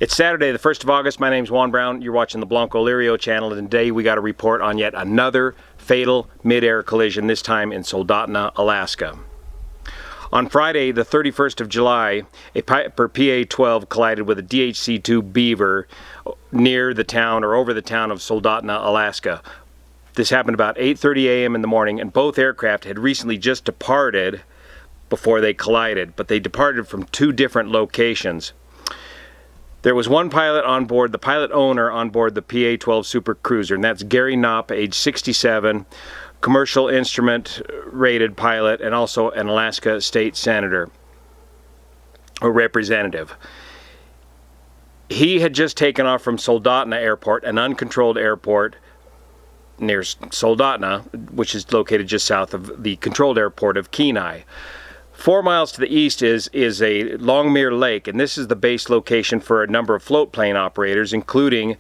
It's Saturday, the 1st of August. My name's Juan Brown. You're watching the Blancolirio channel, and today we got a report on yet another fatal mid-air collision, this time in Soldotna, Alaska. On Friday, the 31st of July, a Piper PA-12 collided with a DHC2 Beaver near the town or over the town of Soldotna, Alaska. This happened about 8:30 a.m. in the morning, and both aircraft had recently just departed before they collided, but they departed from two different locations. There was one pilot on board, the pilot owner on board the PA-12 Super Cruiser, and that's Gary Knopp, age 67, commercial instrument rated pilot, and also an Alaska state senator or representative. He had just taken off from Soldotna Airport, an uncontrolled airport near Soldotna, which is located just south of the controlled airport of Kenai. 4 miles to the east is a Longmere Lake, and this is the base location for a number of float plane operators, including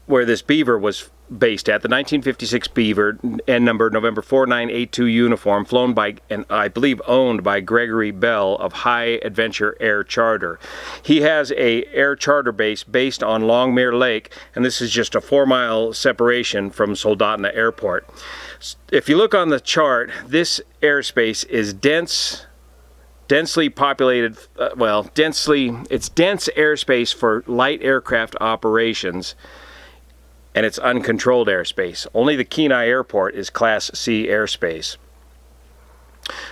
where this Beaver was based at, the 1956 Beaver, N number November 4982 uniform, flown by, and I believe owned by, Gregory Bell of High Adventure Air Charter. He has a air charter base based on Longmere Lake, and this is just a 4-mile separation from Soldotna Airport. If you look on the chart, this airspace is densely populated, it's dense airspace for light aircraft operations, and it's uncontrolled airspace. Only the Kenai Airport is Class C airspace.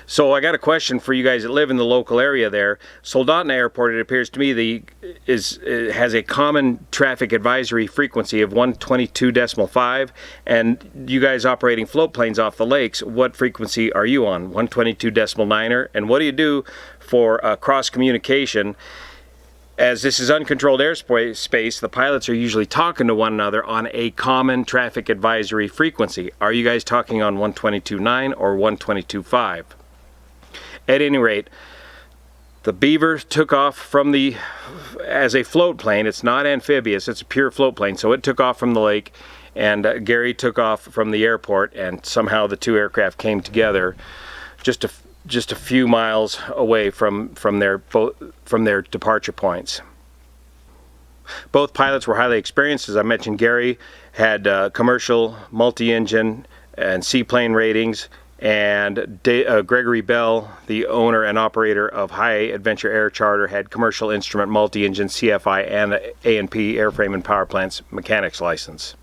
So I got a question for you guys that live in the local area there. Soldotna Airport, it appears to me, has a common traffic advisory frequency of 122.5, and you guys operating float planes off the lakes, what frequency are you on? 122.9? And what do you do for cross communication? As this is uncontrolled airspace, the pilots are usually talking to one another on a common traffic advisory frequency. Are you guys talking on 122.9 or 122.5? At any rate, the Beaver took off as a float plane. It's not amphibious, it's a pure float plane. So it took off from the lake, and Gary took off from the airport, and somehow the two aircraft came together just a few miles away from their departure points. Both pilots were highly experienced. As I mentioned, Gary had commercial, multi-engine, and seaplane ratings, and Gregory Bell, the owner and operator of High Adventure Air Charter, had commercial instrument, multi-engine, CFI, and A&P airframe and power plants mechanics license.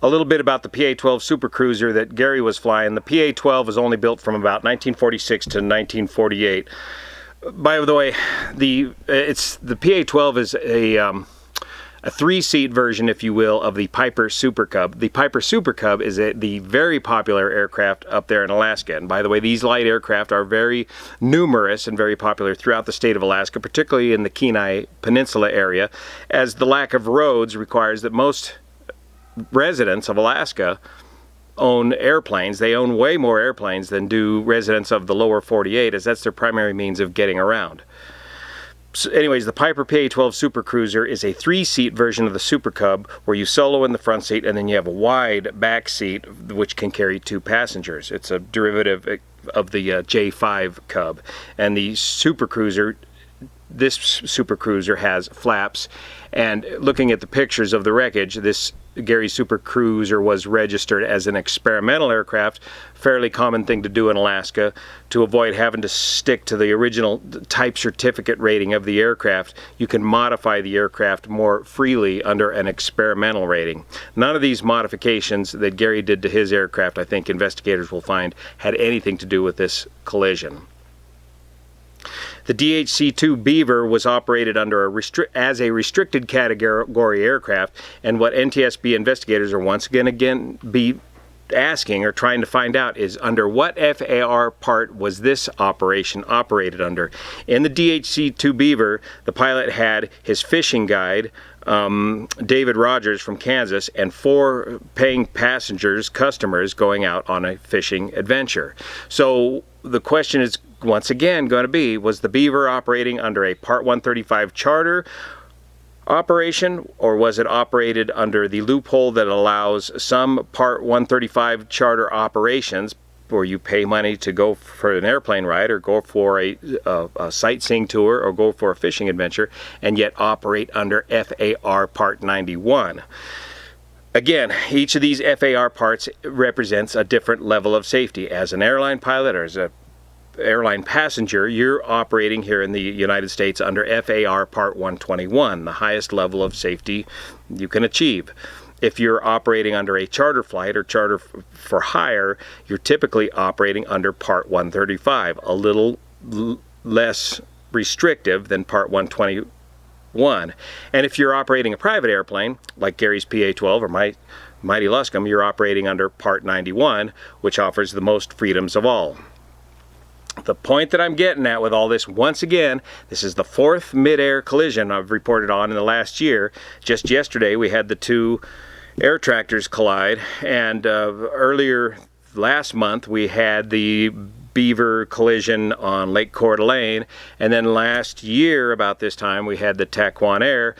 A little bit about the PA-12 Super Cruiser that Gary was flying. The PA-12 was only built from about 1946 to 1948. By the way, the PA-12 is a 3-seat version, if you will, of the Piper Super Cub. The Piper Super Cub is the very popular aircraft up there in Alaska. And by the way, these light aircraft are very numerous and very popular throughout the state of Alaska, particularly in the Kenai Peninsula area, as the lack of roads requires that most residents of Alaska own airplanes. They own way more airplanes than do residents of the lower 48, as that's their primary means of getting around. So anyways, the Piper PA-12 Super Cruiser is a 3-seat version of the Super Cub, where you solo in the front seat and then you have a wide back seat which can carry 2 passengers. It's a derivative of the J5 Cub. And the Super Cruiser, this Super Cruiser, has flaps, and looking at the pictures of the wreckage, this Gary Super Cruiser was registered as an experimental aircraft, fairly common thing to do in Alaska. To avoid having to stick to the original type certificate rating of the aircraft, you can modify the aircraft more freely under an experimental rating. None of these modifications that Gary did to his aircraft, I think investigators will find, had anything to do with this collision. The DHC2 Beaver was operated under as a restricted category aircraft, and what NTSB investigators are once again be asking or trying to find out is under what FAR part was this operation operated under. In the DHC2 Beaver, the pilot had his fishing guide, David Rogers from Kansas, and 4 paying passengers, customers, going out on a fishing adventure. So the question is once again going to be, was the Beaver operating under a Part 135 charter operation, or was it operated under the loophole that allows some Part 135 charter operations, where you pay money to go for an airplane ride or go for a sightseeing tour or go for a fishing adventure, and yet operate under FAR Part 91. Again, each of these FAR parts represents a different level of safety. As an airline pilot or as an airline passenger, you're operating here in the United States under FAR Part 121, the highest level of safety you can achieve. If you're operating under a charter flight or charter for hire, you're typically operating under Part 135, a little less restrictive than Part 121. And if you're operating a private airplane, like Gary's PA-12 or Mighty Luscombe, you're operating under Part 91, which offers the most freedoms of all. The point that I'm getting at with all this, once again, this is the 4th mid-air collision I've reported on in the last year. Just yesterday we had the 2 air tractors collide, and earlier last month we had the Beaver collision on Lake Coeur d'Alene, and then last year about this time we had the Taquan Air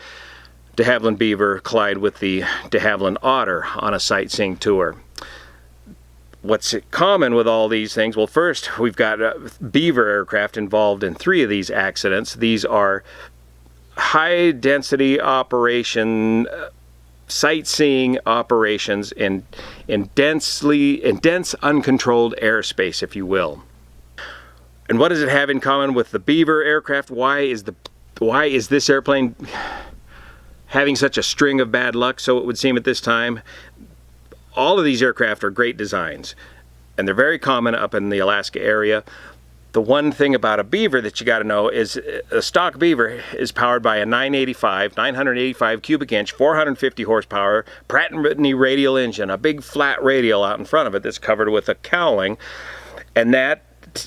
de Havilland Beaver collide with the de Havilland Otter on a sightseeing tour. What's common with all these things? Well, first we've got Beaver aircraft involved in 3 of these accidents. These are high density operation sightseeing operations in dense uncontrolled airspace, if you will. And what does it have in common with the Beaver aircraft? Why is this airplane having such a string of bad luck, so it would seem at this time? All of these aircraft are great designs, and they're very common up in the Alaska area. The one thing about a Beaver that you got to know is a stock Beaver is powered by a 985 cubic inch, 450 horsepower Pratt & Whitney radial engine, a big flat radial out in front of it that's covered with a cowling, and that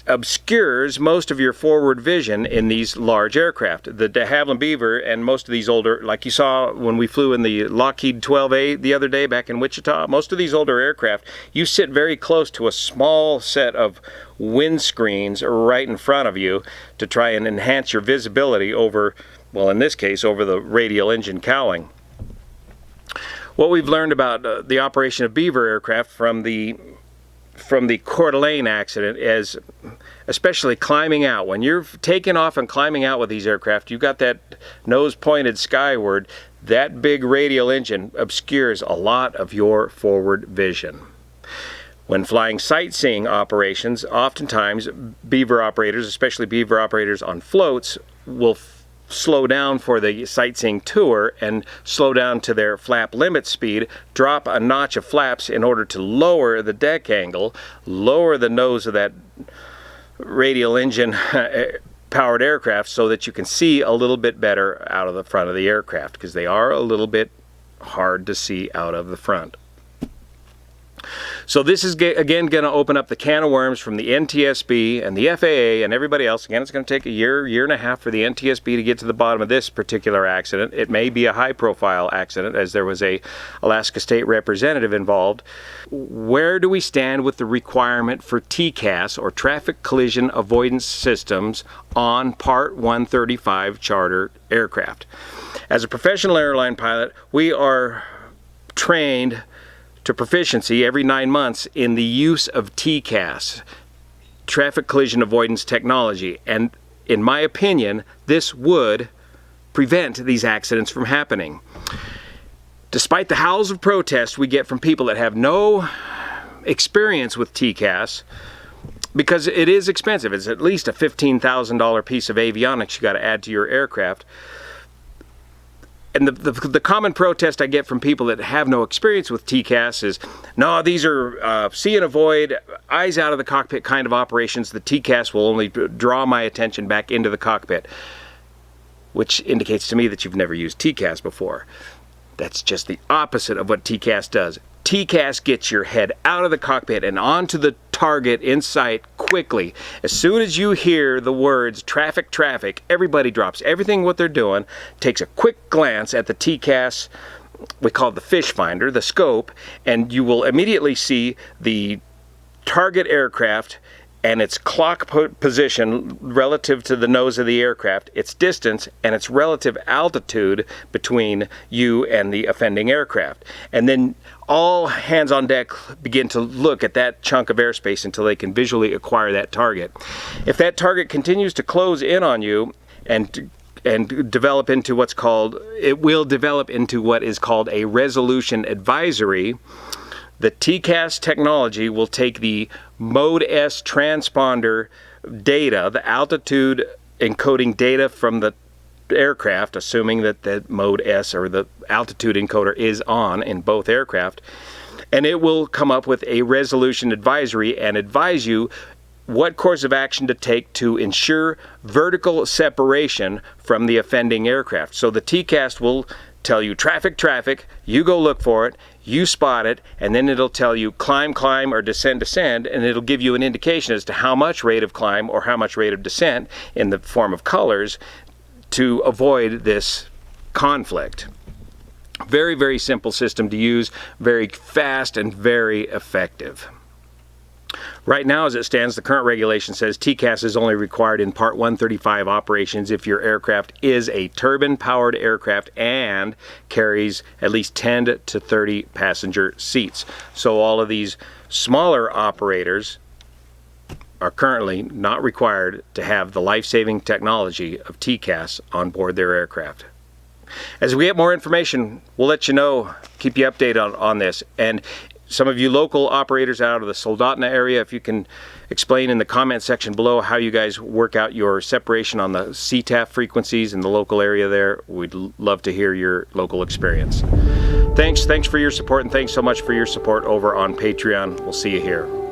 obscures most of your forward vision in these large aircraft. The de Havilland Beaver and most of these older, like you saw when we flew in the Lockheed 12A the other day back in Wichita, most of these older aircraft, you sit very close to a small set of windscreens right in front of you to try and enhance your visibility over, well, in this case, over the radial engine cowling. What we've learned about the operation of Beaver aircraft from the Coeur d'Alene accident is, especially climbing out, when you're taking off and climbing out with these aircraft, you've got that nose pointed skyward, that big radial engine obscures a lot of your forward vision. When flying sightseeing operations, oftentimes Beaver operators, especially Beaver operators on floats, will slow down for the sightseeing tour and slow down to their flap limit speed, drop a notch of flaps in order to lower the deck angle, lower the nose of that radial engine powered aircraft so that you can see a little bit better out of the front of the aircraft, because they are a little bit hard to see out of the front. So this is again going to open up the can of worms from the NTSB and the FAA and everybody else. Again, it's going to take a year and a half for the NTSB to get to the bottom of this particular accident. It may be a high-profile accident, as there was a Alaska State representative involved. Where do we stand with the requirement for TCAS, or Traffic Collision Avoidance Systems, on Part 135 charter aircraft? As a professional airline pilot, we are trained to proficiency every 9 months in the use of TCAS, Traffic Collision Avoidance Technology, and in my opinion, this would prevent these accidents from happening. Despite the howls of protest we get from people that have no experience with TCAS, because it is expensive, it's at least a $15,000 piece of avionics you got to add to your aircraft. And the common protest I get from people that have no experience with TCAS is, no, these are see and avoid, eyes out of the cockpit kind of operations. The TCAS will only draw my attention back into the cockpit, which indicates to me that you've never used TCAS before. That's just the opposite of what TCAS does. TCAS gets your head out of the cockpit and onto the target in sight quickly. As soon as you hear the words traffic, traffic, everybody drops everything what they're doing, takes a quick glance at the TCAS, we call it the fish finder, the scope, and you will immediately see the target aircraft and its clock position relative to the nose of the aircraft, its distance, and its relative altitude between you and the offending aircraft. And then all hands on deck begin to look at that chunk of airspace until they can visually acquire that target. If that target continues to close in on you and develop into what is called a resolution advisory, the TCAS technology will take the Mode S transponder data, the altitude encoding data from the aircraft, assuming that the Mode S or the altitude encoder is on in both aircraft, and it will come up with a resolution advisory and advise you what course of action to take to ensure vertical separation from the offending aircraft. So the TCAS will tell you traffic, you go look for it, you spot it, and then it'll tell you climb, or descend, and it'll give you an indication as to how much rate of climb or how much rate of descent in the form of colors to avoid this conflict. Very, very simple system to use, very fast and very effective. Right now, as it stands, the current regulation says TCAS is only required in Part 135 operations if your aircraft is a turbine-powered aircraft and carries at least 10 to 30 passenger seats. So all of these smaller operators are currently not required to have the life-saving technology of TCAS on board their aircraft. As we get more information, we'll let you know, keep you updated on this. And some of you local operators out of the Soldotna area, if you can explain in the comment section below how you guys work out your separation on the CTAF frequencies in the local area there, we'd love to hear your local experience. Thanks for your support, and thanks so much for your support over on Patreon. We'll see you here.